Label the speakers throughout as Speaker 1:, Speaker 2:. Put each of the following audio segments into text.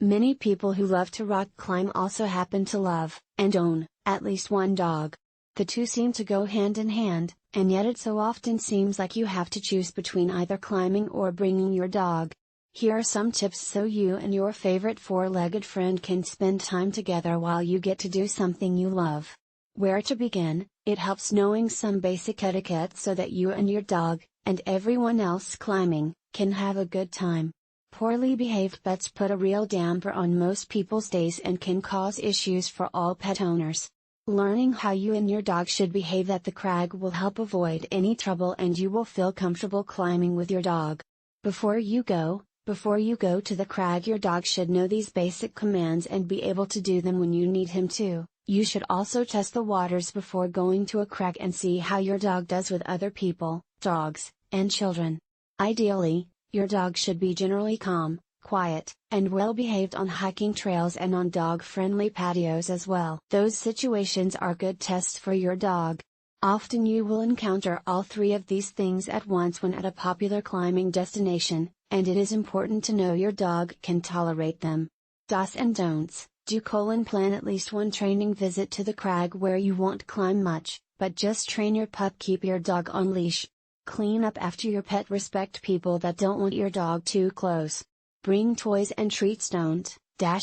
Speaker 1: Many people who love to rock climb also happen to love, and own, at least one dog. The two seem to go hand in hand, and yet it so often seems like you have to choose between either climbing or bringing your dog. Here are some tips so you and your favorite four-legged friend can spend time together while you get to do something you love. Where to begin? It helps knowing some basic etiquette so that you and your dog, and everyone else climbing, can have a good time. Poorly behaved pets put a real damper on most people's days and can cause issues for all pet owners. Learning how you and your dog should behave at the crag will help avoid any trouble and you will feel comfortable climbing with your dog. Before you go to the crag, your dog should know these basic commands and be able to do them when you need him to. You should also test the waters before going to a crag and see how your dog does with other people, dogs, and children. Ideally, your dog should be generally calm, quiet, and well behaved on hiking trails and on dog-friendly patios as well. Those situations are good tests for your dog. Often you will encounter all three of these things at once when at a popular climbing destination, and it is important to know your dog can tolerate them. Do's and don'ts. Plan at least one training visit to the crag where you won't climb much, but just train your pup. Keep your dog on leash. Clean up after your pet. Respect people that don't want your dog too close. Bring toys and treats. Don't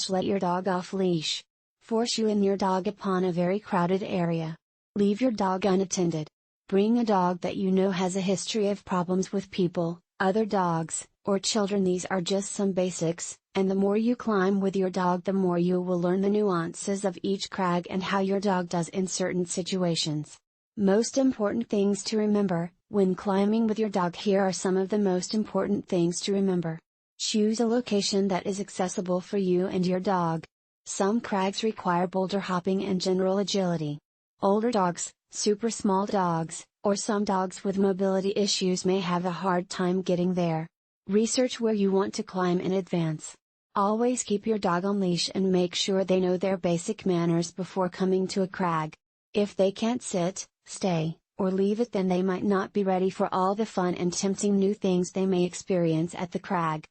Speaker 1: let your dog off leash. Force you and your dog upon a very crowded area. Leave your dog unattended. Bring a dog that you know has a history of problems with people, other dogs, or children. These are just some basics, and the more you climb with your dog, the more you will learn the nuances of each crag and how your dog does in certain situations. Most important things to remember when climbing with your dog. Here are some of the most important things to remember. Choose a location that is accessible for you and your dog. Some crags require boulder hopping and general agility. Older dogs, super small dogs, or some dogs with mobility issues may have a hard time getting there. Research where you want to climb in advance. Always keep your dog on leash and make sure they know their basic manners before coming to a crag. If they can't sit, stay, or leave it, then they might not be ready for all the fun and tempting new things they may experience at the crag.